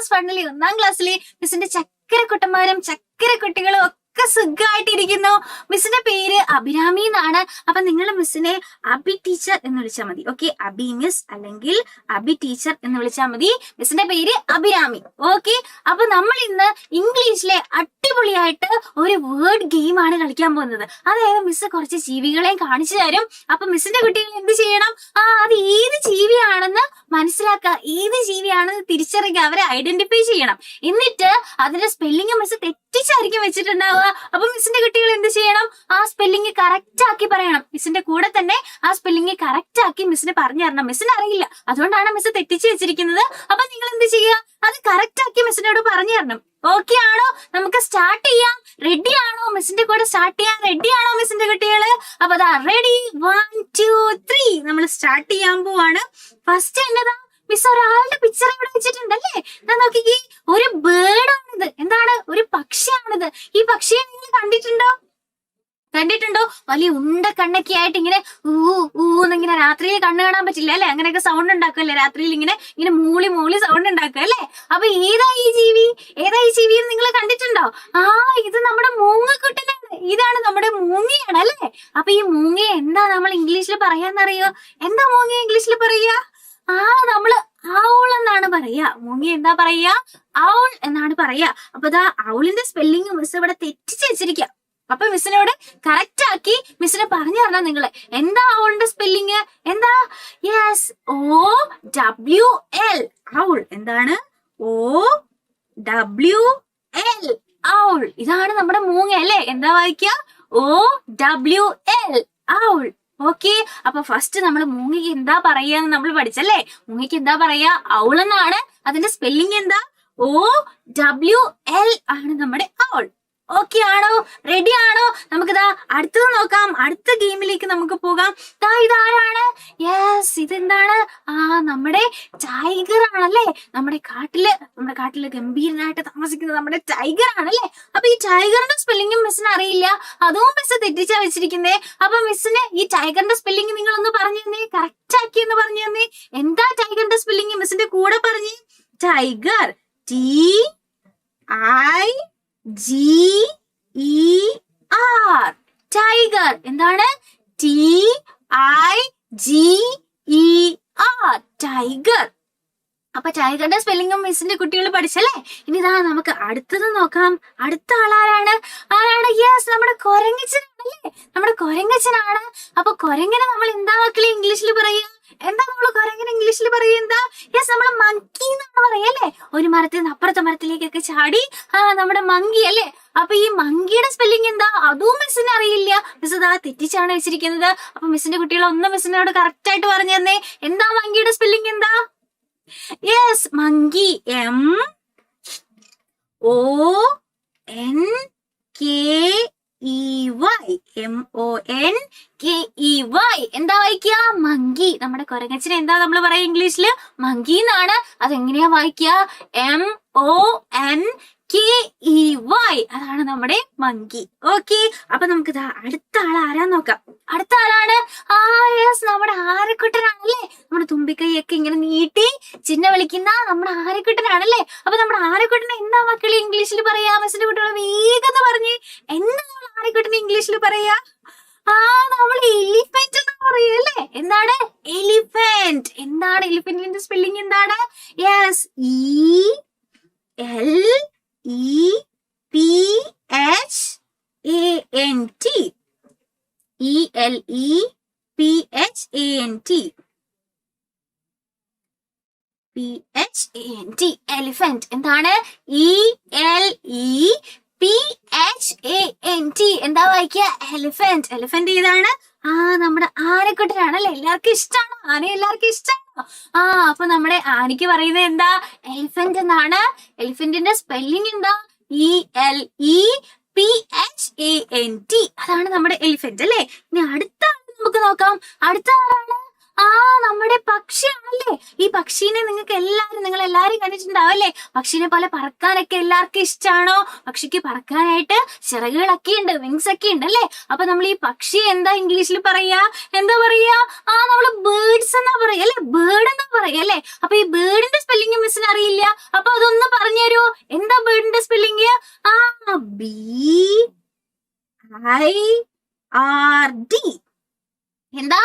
Class 1 1-ാം ക്ലാസ്സിലെ മിസ്സിന്റെ ചക്കരക്കുട്ടന്മാരും ചക്കരക്കുട്ടികളും ഒക്കെ സുഖമായിട്ടിരിക്കുന്നു. മിസ്സിന്റെ പേര് അഭിരാമി എന്നാണ്. അപ്പൊ നിങ്ങൾ മിസ്സിനെ അബി ടീച്ചർ എന്ന് വിളിച്ചാൽ മതി. ഓക്കെ, അബി മിസ് അല്ലെങ്കിൽ അബി ടീച്ചർ എന്ന് വിളിച്ചാൽ മതി. മിസ്സിന്റെ പേര് അഭിരാമി. ഓക്കെ, അപ്പൊ നമ്മൾ ഇന്ന് ഇംഗ്ലീഷിലെ അടിപൊളിയായിട്ട് ഒരു വേർഡ് ഗെയിം ആണ് കളിക്കാൻ പോകുന്നത്. അതായത് മിസ് കുറച്ച് ജീവികളെയും കാണിച്ചു തരും. അപ്പൊ മിസ്സിന്റെ കുട്ടികൾ എന്ത് ചെയ്യണം? അത് ഏത് ജീവിയാണെന്ന് മനസ്സിലാക്കുക, ഏത് ജീവിയാണെന്ന് തിരിച്ചറിയുക, അവരെ ഐഡന്റിഫൈ ചെയ്യണം. എന്നിട്ട് അതിന്റെ സ്പെല്ലിംഗ് മിസ് തെറ്റിച്ചായിരിക്കും വെച്ചിട്ടുണ്ടാവുക. അപ്പൊ മിസ്സിന്റെ കുട്ടികൾ എന്ത് ചെയ്യണം? ആ സ്പെല്ലിംഗ് കറക്റ്റ് ആക്കി പറയണം. മിസ്സിന്റെ കൂടെ തന്നെ ആ സ്പെല്ലിംഗ് കറക്റ്റ് ആക്കി മിസ്സിന് പറഞ്ഞു തരണം. മിസ്സിന് അറിയില്ല, അതുകൊണ്ടാണ് മിസ് തെറ്റിച്ച് വെച്ചിരിക്കുന്നത്. അപ്പൊ നിങ്ങൾ എന്ത് ചെയ്യുക? അത് കറക്റ്റ് ആക്കി മിസ്സിനോട് പറഞ്ഞു തരണം. ഓക്കെ ആണോ? നമുക്ക് സ്റ്റാർട്ട് ചെയ്യാം. റെഡി ആണോ? മിസ്സിന്റെ കൂടെ സ്റ്റാർട്ട് ചെയ്യാൻ റെഡി ആണോ മിസ്സിന്റെ കുട്ടികള്? അപ്പൊ അതാ റെഡി, 1 2 3 നമ്മൾ സ്റ്റാർട്ട് ചെയ്യാൻ പോവാണ്. ഫസ്റ്റ് എന്നതാ? മിസ് ഒരാളുടെ പിക്ചർ ഇവിടെ വെച്ചിട്ടുണ്ടല്ലേ? ഞാൻ നോക്കിക്കേ, ഒരു ബേർഡ് ആണിത്. എന്താണ്? ഒരു പക്ഷിയാണിത്. ഈ പക്ഷിയെ നിങ്ങൾ കണ്ടിട്ടുണ്ടോ? വലിയ ഉണ്ട കണ്ണൊക്കെ ആയിട്ട് ഇങ്ങനെ ഊന്നിങ്ങനെ രാത്രിയിൽ കണ്ണ് കാണാൻ പറ്റില്ല അല്ലെ? അങ്ങനെയൊക്കെ സൗണ്ട് ഉണ്ടാക്കുമല്ലേ രാത്രിയിൽ? ഇങ്ങനെ മൂളി സൗണ്ട് ഉണ്ടാക്കുക അല്ലേ? അപ്പൊ ഏതാ ഈ ജീവി എന്ന് നിങ്ങൾ കണ്ടിട്ടുണ്ടോ? ഇത് നമ്മുടെ മൂങ്ങക്കുട്ടനാണ്. ഇതാണ് നമ്മുടെ മൂങ്ങയാണ് അല്ലേ? അപ്പൊ ഈ മൂങ്ങയെ എന്താ നമ്മൾ ഇംഗ്ലീഷിൽ പറയാന്നറിയോ? എന്താ മൂങ്ങ ഇംഗ്ലീഷിൽ പറയാ? നമ്മള് ഔൾ എന്നാണ് പറയാ. മൂങ്ങ എന്താ പറയാ? ഔൾ എന്നാണ് പറയാ. അപ്പൊ ദാ ഔളിന്റെ സ്പെല്ലിംഗ് മിസ് ഇവിടെ തെറ്റിച്ച് വെച്ചിരിക്കുക. അപ്പൊ മിസ്സിനോട് കറക്റ്റ് ആക്കി മിസ്സിനെ പറഞ്ഞു തരണം നിങ്ങള്. എന്താ ഔളിന്റെ സ്പെല്ലിംഗ്? എന്താ? Yes, OWL owl. എന്താണ്? OWL owl. ഇതാണ് നമ്മുടെ മൂങ്ങ അല്ലേ? എന്താ വായിക്കുക? OWL owl. ഓക്കെ, അപ്പൊ ഫസ്റ്റ് നമ്മൾ മൂങ്ങയ്ക്ക് എന്താ പറയാന്ന് നമ്മൾ പഠിച്ചല്ലേ? മൂങ്ങയ്ക്ക് എന്താ പറയാ? ഔൾ എന്നാണ്. അതിന്റെ സ്പെല്ലിംഗ് എന്താ? OWL ആണ് നമ്മുടെ ഔൾ. ഓക്കെ ആണോ? റെഡി ആണോ? നമുക്കിതാ അടുത്തത് നോക്കാം. അടുത്ത ഗെയിമിലേക്ക് നമുക്ക് പോകാം. ഇതാരാണ്? യെസ്, ഇതെന്താണ്? നമ്മുടെ ടൈഗർ ആണല്ലേ? നമ്മുടെ കാട്ടില് ഗംഭീരനായിട്ട് താമസിക്കുന്നത് നമ്മുടെ ടൈഗർ ആണല്ലേ? അപ്പൊ ഈ ടൈഗറിന്റെ സ്പെല്ലിംഗും മിസ്സിന് അറിയില്ല, അതും മിസ് തെറ്റിച്ചാ വെച്ചിരിക്കുന്നേ. അപ്പൊ മിസ്സിന് ഈ ടൈഗറിന്റെ സ്പെല്ലിംഗ് നിങ്ങൾ ഒന്ന് പറഞ്ഞു തന്നേ, കറക്റ്റ് ആക്കി ഒന്ന് പറഞ്ഞു തന്നേ. എന്താ ടൈഗറിന്റെ സ്പെല്ലിംഗ്? മിസ്സിന്റെ കൂടെ പറഞ്ഞേ. Tiger, TIGER. ടൈഗർ. എന്താണ്? TIGER. ടൈഗർ. അപ്പൊ ടൈഗറിന്റെ സ്പെല്ലിംഗും മിസ്സിന്റെ കുട്ടികൾ പഠിച്ചല്ലേ? ഇനി ഇതാ നമുക്ക് അടുത്തത് നോക്കാം. അടുത്ത ആളാരാണ്? യെസ്, നമ്മുടെ കൊരങ്ങച്ചനാണല്ലേ? നമ്മുടെ കൊരങ്ങച്ചനാണ്. അപ്പൊ കൊരങ്ങനെ നമ്മൾ എന്താ മക്കളെ ഇംഗ്ലീഷിൽ പറയാ? എന്താ നമ്മൾ കൊരങ്ങനെ ഇംഗ്ലീഷിൽ പറയാ? എന്താ? യെസ്, നമ്മള് മങ്കി എന്നാണ് പറയല്ലേ? ഒരു മരത്തിൽ നിന്ന് അപ്പുറത്തെ മരത്തിലേക്കൊക്കെ ചാടി നമ്മുടെ മങ്കി അല്ലേ? അപ്പൊ ഈ മങ്കിയുടെ സ്പെല്ലിംഗ് എന്താ? അതും മിസ്സിന് അറിയില്ല. മിസ് ഇതാ തെറ്റിച്ചാണ് വെച്ചിരിക്കുന്നത്. അപ്പൊ മിസ്സിന്റെ കുട്ടികൾ ഒന്ന് മിസ്സിനോട് കറക്റ്റ് ആയിട്ട് പറഞ്ഞു തന്നേ. എന്താ മങ്കിയുടെ സ്പെല്ലിംഗ്? എന്താ? Yes, monkey. MONKEY. എന്താ വായിക്കുക? മങ്കി. നമ്മുടെ കൊരങ്ങച്ചനെ എന്താ നമ്മൾ പറയാ ഇംഗ്ലീഷില്? മങ്കി എന്നാണ്. അതെങ്ങനെയാ വായിക്കുക? MONKEY. അതാണ് നമ്മുടെ മങ്കി. ഓക്കെ, അപ്പൊ നമുക്ക് അടുത്ത ആരാ നോക്കാം. അടുത്ത ആരാണ്? യെസ്, നമ്മുടെ ആരക്കുട്ടനാണല്ലേ? നമ്മുടെ തുമ്പിക്കൈയൊക്കെ ഇങ്ങനെ നീട്ടി ചിഹ്ന വിളിക്കുന്ന നമ്മുടെ ആരക്കുട്ടനാണല്ലേ? അപ്പൊ നമ്മുടെ ആരക്കുട്ടനെ എന്താ മക്കളെ ഇംഗ്ലീഷിൽ പറയാ? മിസ്സിന്റെ കുട്ടികൾ വേഗം പറഞ്ഞേ. എന്താ ആരക്കുട്ടനെ ഇംഗ്ലീഷിൽ പറയാ? നമ്മൾ എലിഫന്റ് എന്ന് പറയല്ലേ? എന്താണ്? എലിഫന്റ്. എന്താണ് എലിഫന്റിന്റെ സ്പെല്ലിംഗ്? എന്താണ്? Yes, ELEPHANT. ELEPHANT. എലിഫന്റ്. എന്താണ്? ELEPHANT. എന്താ വായിക്കുക? എലിഫന്റ്. എലിഫന്റ് ഏതാണ്? നമ്മുടെ ആനക്കുട്ടനാണല്ലേ? എല്ലാവർക്കും ഇഷ്ടമാണോ? ആനയെ എല്ലാവർക്കും ഇഷ്ടമാണോ? അപ്പൊ നമ്മുടെ ആനയ്ക്ക് പറയുന്നത് എന്താ? എലിഫന്റ് എന്നാണ്. എലിഫന്റിന്റെ സ്പെല്ലിംഗ് എന്താ? ELEPHANT. അതാണ് നമ്മുടെ എലിഫന്റ് അല്ലേ? ഇനി അടുത്ത ആൾ നമുക്ക് നോക്കാം. അടുത്ത ആരാണ്? ആ നമ്മുടെ പക്ഷിയാണല്ലേ. ഈ പക്ഷീനെ നിങ്ങൾ എല്ലാരും കണ്ടിട്ടുണ്ടാവും അല്ലേ? പക്ഷീനെ പോലെ പറക്കാനൊക്കെ എല്ലാവർക്കും ഇഷ്ടമാണോ? പക്ഷിക്ക് പറക്കാനായിട്ട് ചിറകുകളൊക്കെ ഉണ്ട്, വിങ്സ് ഒക്കെ ഉണ്ട് അല്ലേ? അപ്പൊ നമ്മൾ ഈ പക്ഷി എന്താ ഇംഗ്ലീഷിൽ പറയാ? എന്താ പറയാ? നമ്മള് ബേർഡ്സ് എന്നാ പറയാ അല്ലെ? ബേർഡ് എന്നാ പറയാ അല്ലെ? അപ്പൊ ഈ ബേർഡിന്റെ സ്പെല്ലിംഗ് മിസ്സിന് അറിയില്ല. അപ്പൊ അതൊന്ന് പറഞ്ഞുതരൂ. എന്താ ബേർഡിന്റെ സ്പെല്ലിംഗ്? BIRD. എന്താ?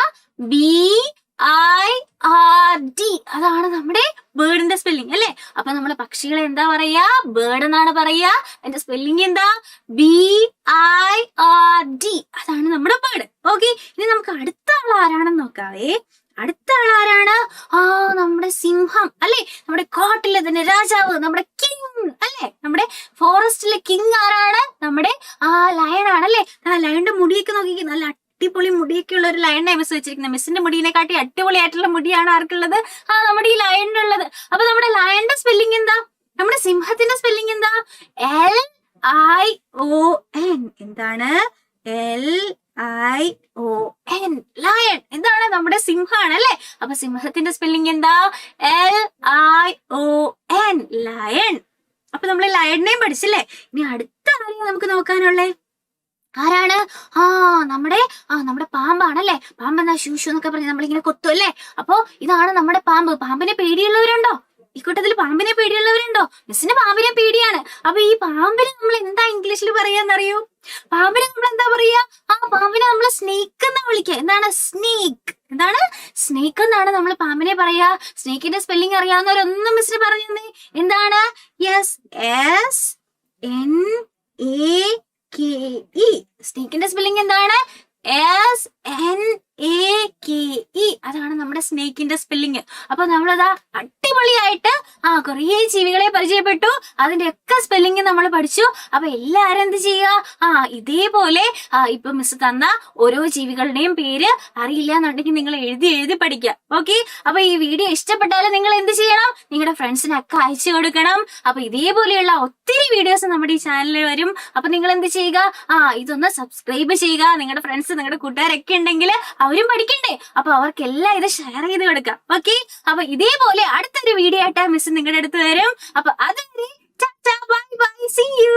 BIRD. അതാണ് നമ്മുടെ ബേർഡിന്റെ സ്പെല്ലിംഗ് അല്ലെ? അപ്പൊ നമ്മള് പക്ഷികളെ എന്താ പറയാ? ബേർഡ് എന്നാണ് പറയാ. അതിന്റെ സ്പെല്ലിംഗ് എന്താ? BIRD. അതാണ് നമ്മുടെ ബേർഡ്. ഓക്കെ, ഇനി നമുക്ക് അടുത്ത ആൾ ആരാണെന്ന് നോക്കാവേ. അടുത്ത ആൾ ആരാണ്? നമ്മുടെ സിംഹം അല്ലെ? നമ്മുടെ കാട്ടിലെ തന്നെ രാജാവ്, നമ്മുടെ കിങ് അല്ലെ? നമ്മുടെ ഫോറസ്റ്റിലെ കിങ് ആരാണ്? നമ്മുടെ ലയൺ ആണല്ലേ? ലയണിന്റെ മുടിയൊക്കെ നോക്കിക്കേ, നല്ല അടിപൊളി മുടിയൊക്കെ ഉള്ള ഒരു ലയണിനെ മിസ് വെച്ചിരിക്കുന്നത്. മിസ്സിന്റെ മുടിയെ കാട്ടി അടിപൊളിയായിട്ടുള്ള മുടിയാണ് ആർക്കുള്ളത്? നമ്മുടെ ഈ ലയണിനുള്ളത്. അപ്പൊ നമ്മുടെ ലയണിന്റെ സ്പെല്ലിംഗ് എന്താ? നമ്മുടെ സിംഹത്തിന്റെ സ്പെല്ലിംഗ് എന്താ? LION. എന്താണ്? LION. ലയൺ. എന്താണ്? നമ്മുടെ സിംഹമാണ് അല്ലെ? അപ്പൊ സിംഹത്തിന്റെ സ്പെല്ലിംഗ് എന്താ? LION. ലയൺ. അപ്പൊ നമ്മള് ലയണിനെയും പഠിച്ചില്ലേ? ഇനി അടുത്ത ആരെയും നമുക്ക് നോക്കാനുള്ളേ ആരാണ്? നമ്മുടെ പാമ്പാണല്ലേ? പാമ്പ് എന്നാ ശൂഷു എന്നൊക്കെ പറഞ്ഞ് നമ്മളിങ്ങനെ കൊത്തും അല്ലേ? അപ്പൊ ഇതാണ് നമ്മുടെ പാമ്പ്. പാമ്പിനെ പേടിയുള്ളവരുണ്ടോ? ഈ കൂട്ടത്തിൽ പാമ്പിനെ പേടിയുള്ളവരുണ്ടോ? മിസ്സിന് പാമ്പിനെ പേടിയാണ്. അപ്പൊ ഈ പാമ്പിനെ നമ്മൾ എന്താ ഇംഗ്ലീഷിൽ പറയാന്നറിയോ? പാമ്പിനെ നമ്മൾ എന്താ പറയാ? പാമ്പിനെ നമ്മൾ സ്നേക്ക് എന്നാ വിളിക്കുക. എന്താണ്? സ്നേക്ക്. എന്താണ്? സ്നേക്ക് എന്നാണ് നമ്മൾ പാമ്പിനെ പറയാ. സ്നേക്കിന്റെ സ്പെല്ലിംഗ് അറിയാവുന്നവരൊന്നും മിസ്സിന് പറഞ്ഞു തന്നെ. എന്താണ്? SNAKE. സ്നേക്കിന്റെ സ്പെല്ലിംഗ് എന്താണ്? SNAKE. അതാണ് നമ്മുടെ സ്നേക്കിന്റെ സ്പെല്ലിംഗ്. അപ്പൊ നമ്മളതാ അടിപൊളിയായിട്ട് കുറേ ജീവികളെ പരിചയപ്പെട്ടു. അതിന്റെ ഒക്കെ സ്പെല്ലിംഗ് നമ്മൾ പഠിച്ചു. അപ്പൊ എല്ലാരും എന്ത് ചെയ്യുക? ഇതേപോലെ ഇപ്പൊ മിസ് തന്ന ഓരോ ജീവികളുടെയും പേര് അറിയില്ല എന്നുണ്ടെങ്കിൽ നിങ്ങൾ എഴുതി പഠിക്കുക. ഓക്കെ, അപ്പൊ ഈ വീഡിയോ ഇഷ്ടപ്പെട്ടാലും നിങ്ങൾ എന്ത് ചെയ്യണം? നിങ്ങളുടെ ഫ്രണ്ട്സിനൊക്കെ അയച്ചു കൊടുക്കണം. അപ്പൊ ഇതേപോലെയുള്ള ഒത്തിരി വീഡിയോസ് നമ്മുടെ ഈ ചാനലിൽ വരും. അപ്പൊ നിങ്ങൾ എന്ത് ചെയ്യുക? ഇതൊന്ന് സബ്സ്ക്രൈബ് ചെയ്യുക. നിങ്ങളുടെ ഫ്രണ്ട്സ്, നിങ്ങളുടെ കൂട്ടുകാരൊക്കെ ഉണ്ടെങ്കിൽ അവരും പഠിക്കണ്ടേ? അപ്പൊ അവർക്കെല്ലാം ഇത് ഷെയർ ചെയ്ത് കൊടുക്കാം. ഓക്കെ, അപ്പൊ ഇതേപോലെ അടുത്തൊരു വീഡിയോ ആയിട്ട് മിസ് നിങ്ങളുടെ അടുത്ത് വരും. അപ്പൊ അതുവരെ ബൈ ബൈ, സീ യു.